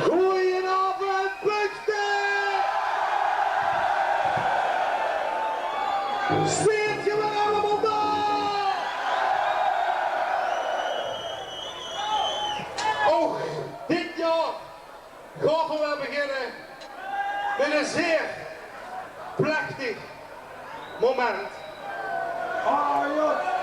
Goedenavond, Buchten! Steert je maar allemaal daar! Ook dit jaar gaan we beginnen met een zeer plechtig moment. Ah, ja.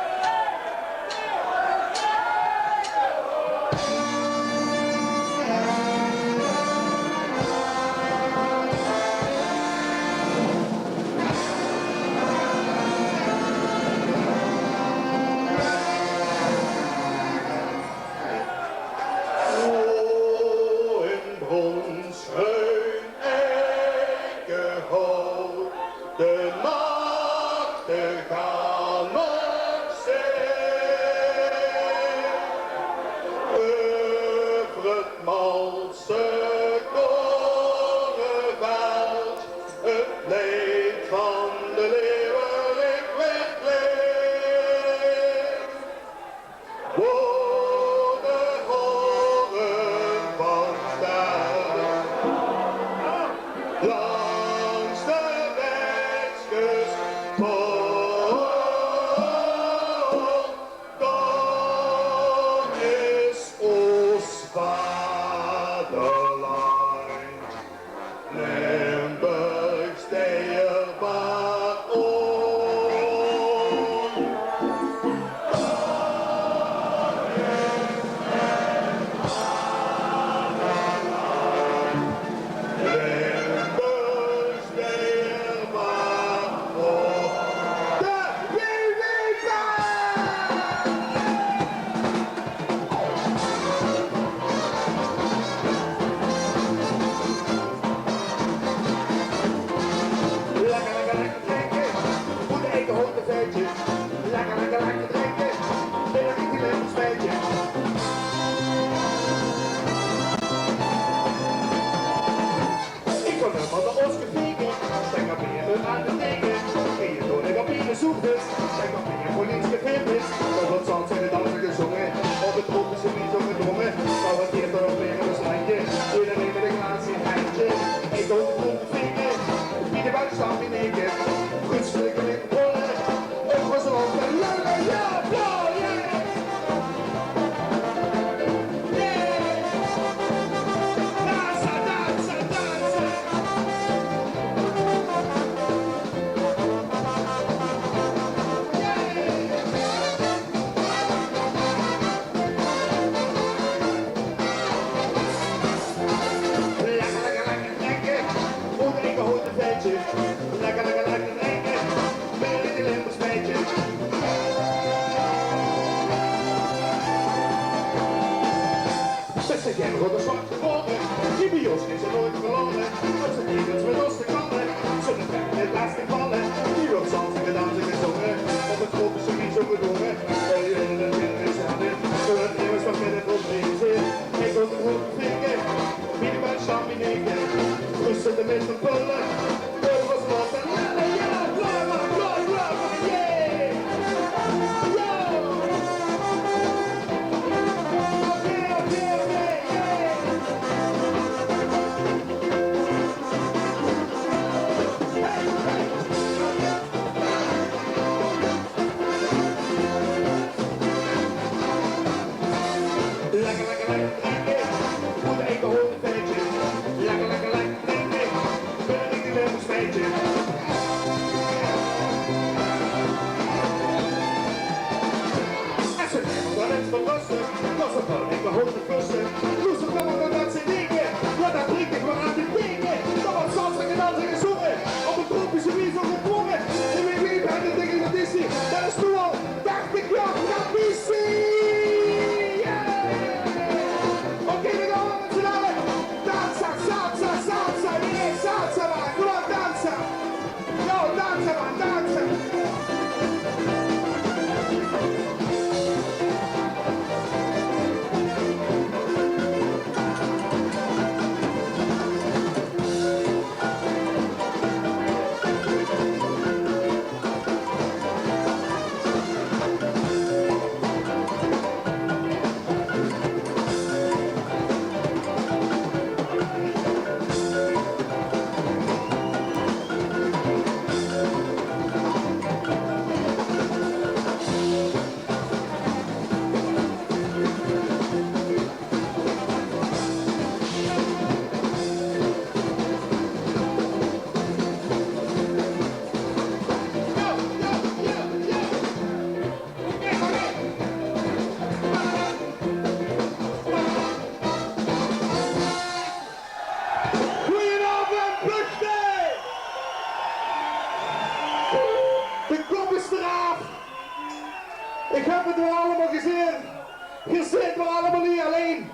Je zit maar allemaal niet alleen.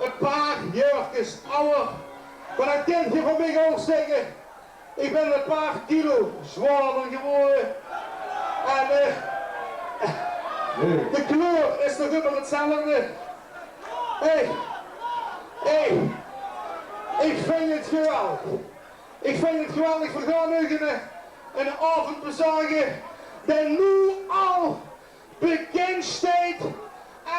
Een paar jurkjes ouder. Maar een kindje van mij ook zeggen. Ik ben een paar kilo zwaarder geworden. En de kleur is nog immer hetzelfde. Hey, ik vind het geweldig. Ik vind het geweldig. We gaan nu een avond bezagen die nu al bekend staat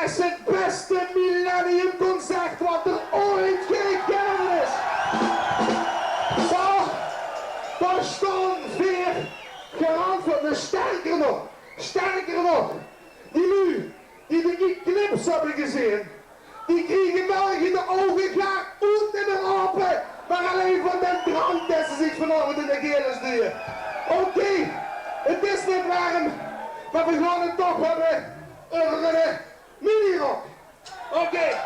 als het beste millenniumconcert wat er ooit gegeven is. Daar staan 4 garant voor. Maar sterker nog, die de clips hebben gezien, die kriegen België de ogen graag uit in de rapen, maar alleen van de drank dat ze zich vanavond in de gele sturen. Oké, het is niet warm, maar we gaan het toch hebben over een mini-rock. Oké.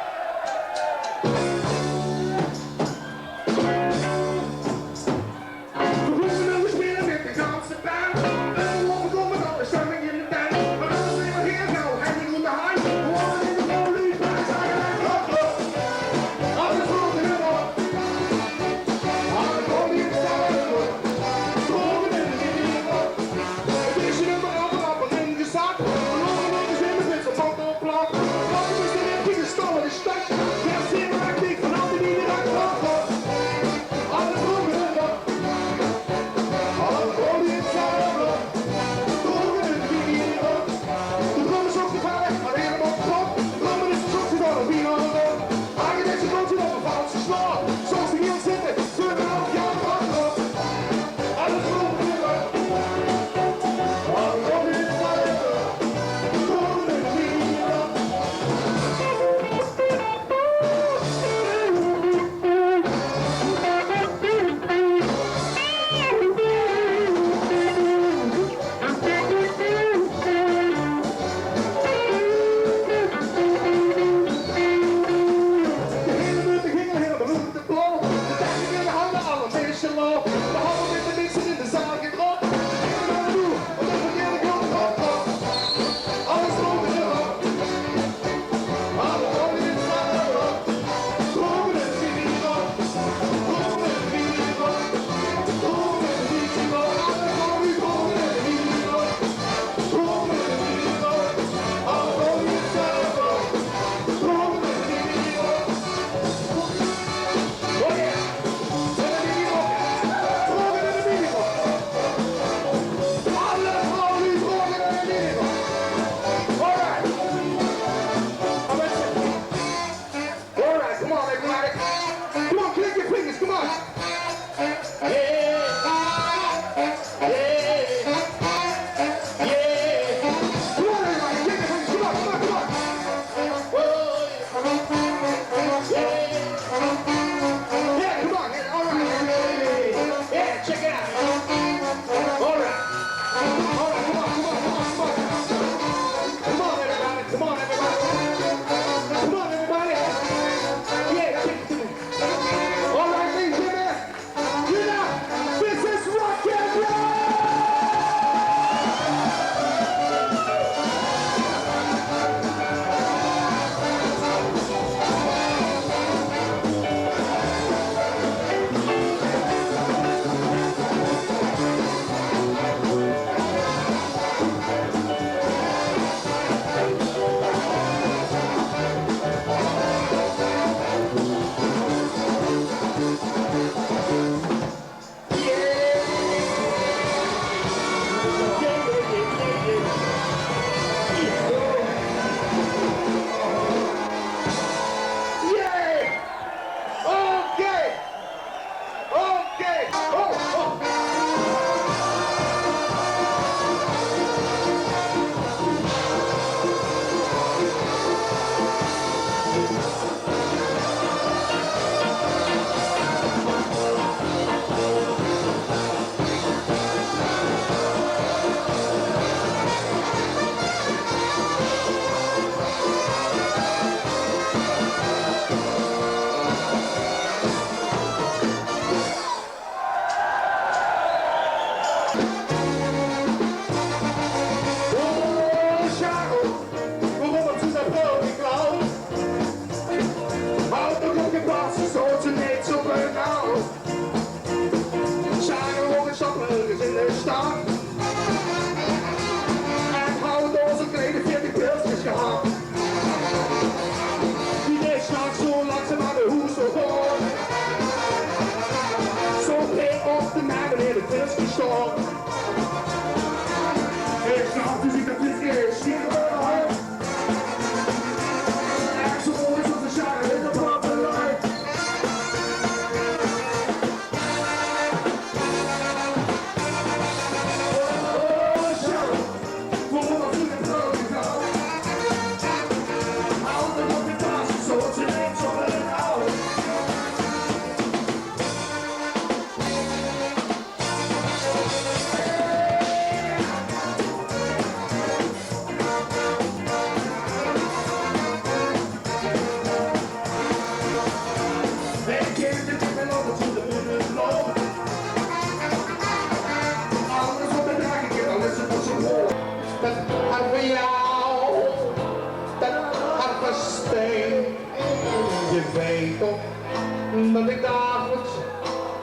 dat ik dagelijks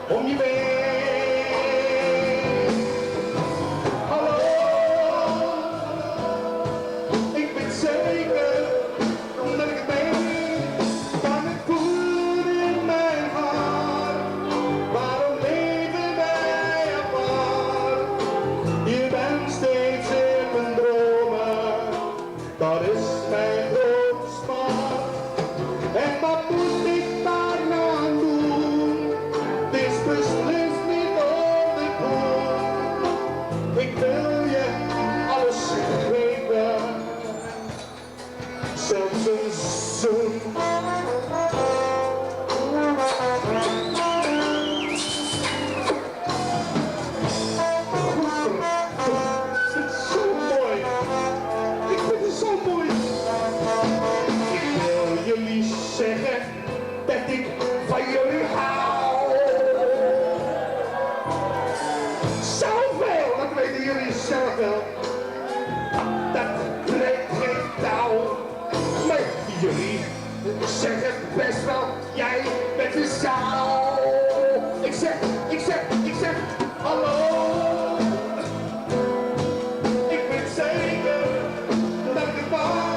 om je weet. Hallo, ik weet zeker dat ik het weet, van het voelt in mijn hart. Waarom leven wij apart? Je bent steeds in mijn dromen, dat is mijn grote smart. En wat moet ik daar nou aan doen? Het is beslist niet om de boel. Ik wil je alles geven, zelfs een zoen. Zeggen dat ik van jullie hou. Zoveel, dat weten jullie zelf wel. Dat breekt geen touw. Maar jullie zeggen best wel, jij bent een zaal. Ik zeg, hallo. Ik weet zeker dat ik het wou.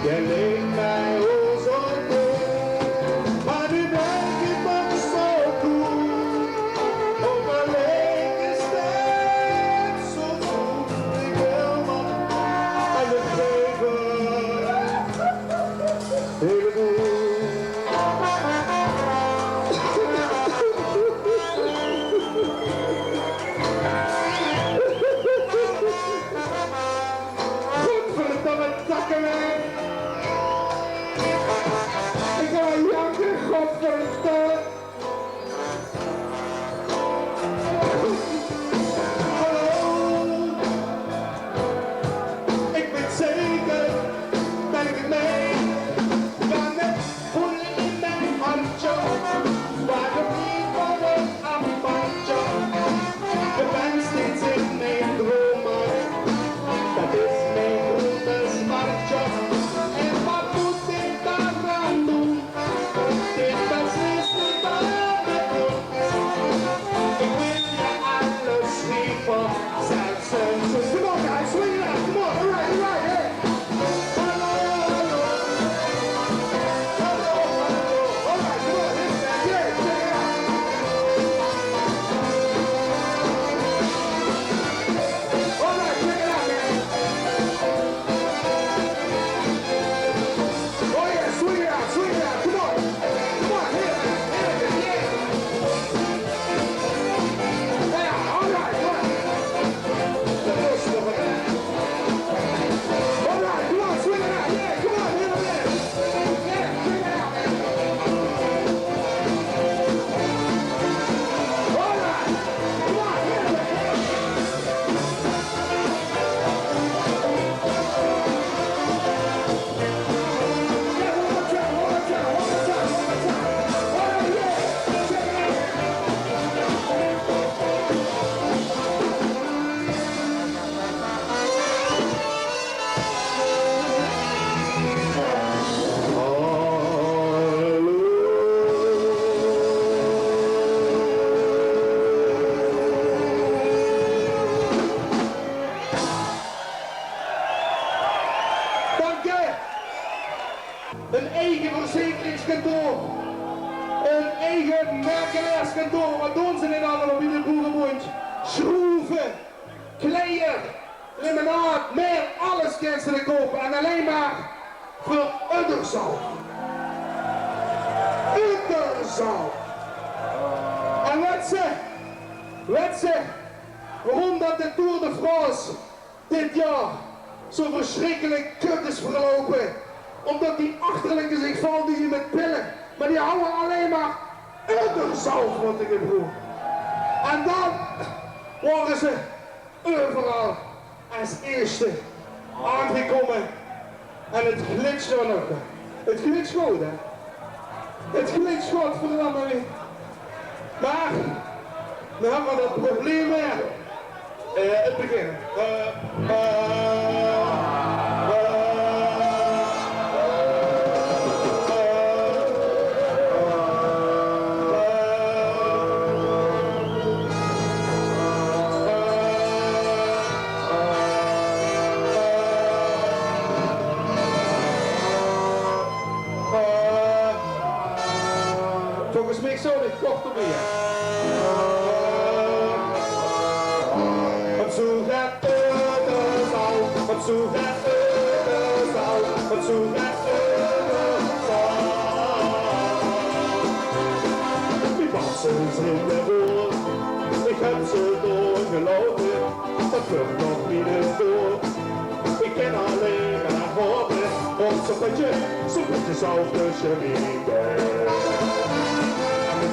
Jij leek mij o zo goed, maar nu blijkt het maar zo goed. Ook alleen is het zo goed. Ik wil wat aan je geven, heleboel. Godverdomme takkenwerk. Godverdomme. Hallo. Ik weet zeker dat ik het mee. Van het voelen in mijn handje. Waarom niet van een afbandje? Je bent steeds in mijn dromen. Dat is mijn grote smartje. En wat moet ik daaraan doen? Dit was is niet wat ik doe. Ik wil je alles geven, zelfs een zoen. Come on guys, swing it out, come on, alright, hey. Hallo, hallo. Hallo, hallo. Alright, come on, hit that, yeah, check it out. Alright, check it out, man. Oh yeah, swing it out, come on. Een eigen verzekeringskantoor, een eigen merkenaarskantoor. Wat doen ze in allemaal op in de boerenbond? Schroeven, kleien, limonade, meer, alles kunnen ze er kopen. En alleen maar voor udderzalf. Udderzalf. En weet ze waarom dat de Tour de France dit jaar zo verschrikkelijk kut is verlopen? Omdat die achterlijke zich vallen met pillen, maar die houden alleen maar udderzalf wat ik heb broer. En dan worden ze overal als eerste aangekomen. En het glitst er nog. Het glitst goed, hè. Het glitst goed voor de anderen. Maar Nou, maar dat probleem weer. Het begin. Volgens mij zo dit korter weer. Op zoek naar de zaal, op zoek naar de zaal, op zoek naar de zaal. Die dansen in de oor, ik heb ze doorgelopen, dat vlucht nog niet eens door. Ik ken alleen maar hopen, op zo'n beetje zout tussen wie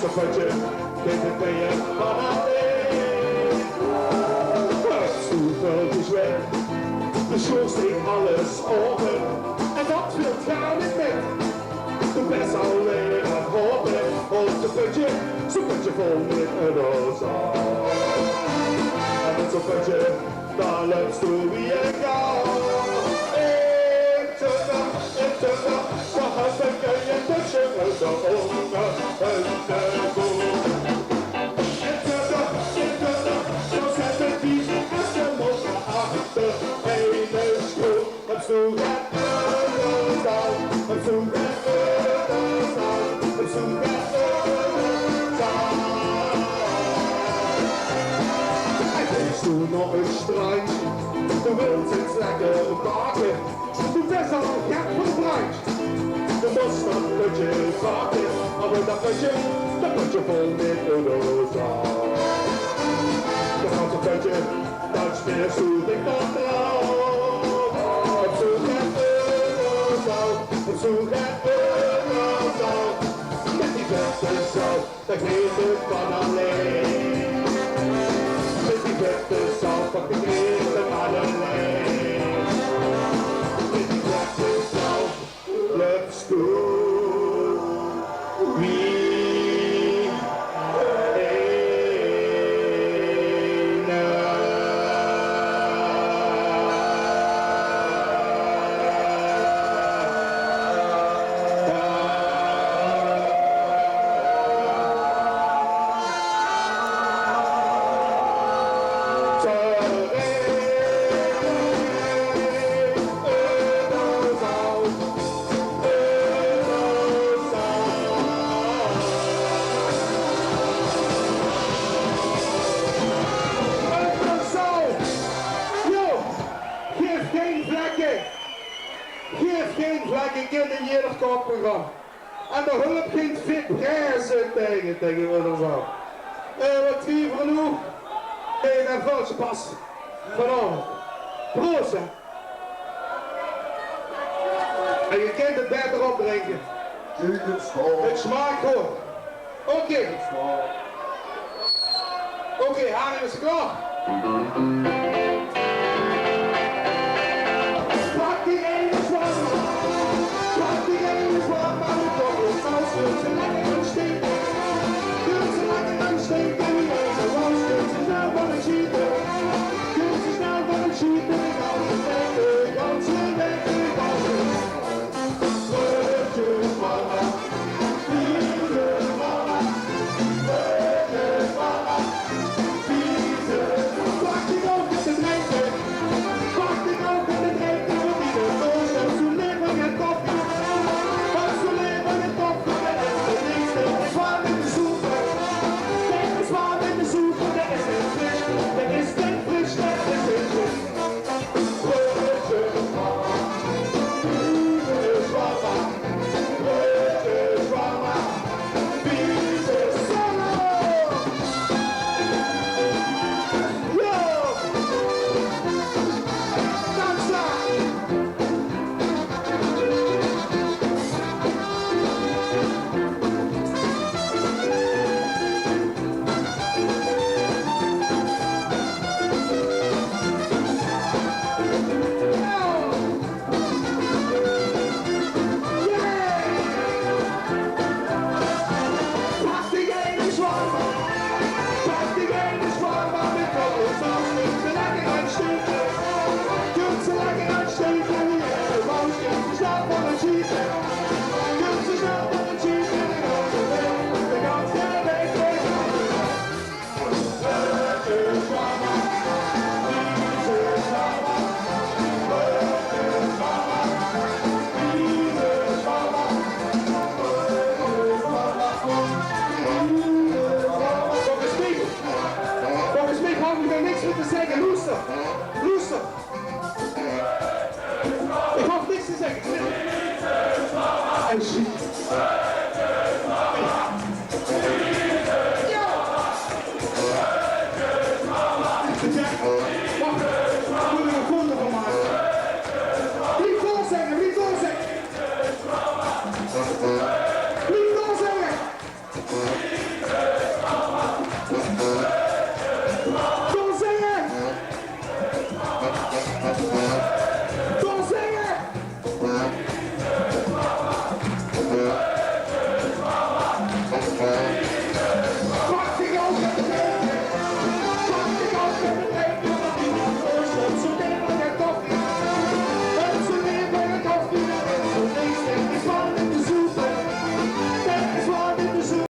zo'n beetje, dit ben je van alleen. Het stoelveld is weg, de schoorsteen alles open. En dat wil gaan niet met. Doe best alleen maar hopen, op zo'n beetje vol met een roze. En met zo'n beetje, daar loopt stoel wie je gaat. Dan gaat het kun je tussen de ogen en de boel. Dan zet de kies en de mond naar achter. Ene schoen, op zoek naar de zaal. Op zoek naar de zaal. Op zoek naar de zaal. En is toen nog een strijd. De wild zit lekker baken. Toen best al gek verbruikt. De bos van het putje vaker, maar dat putje vol met euroza. De ganse putje, dat speelt zo ik dan trouw. Op zoek naar euroza, op zoek naar euroza. Met die beste zout, dat geeft het van alleen. Met die beste zout, dat geeft het van alleen. Met die beste zout. Let's go. We en de hulp ging vibrazen tegen we er zo. Wat zie je genoeg? Nee, een valse pas. Vanavond. Proost, hè. En je kunt het beter opdrinken. Het smaakt goed. Oké. Oké, Haring is klaar. Pak die ene zwart. Pak die ene zwart, maar de koppel zou ze lekker gaan steken. Kun ze lekker gaan steken, wie weet ze was. Kun ze snel van het schieten. Kun ze snel van het schieten. Ik hou ze weg, ik hou ze weg, ik hou ze weg. Vleugjes mama, vliegen mama, vleugjes mama, vliegen. Pak die koppel. te zeggen, loester. Loester. Ik hoef niks te zeggen. En zie. Ja. Wacht, moet ik een foto van maken? Wie vol zeggen, wie vol zeggen?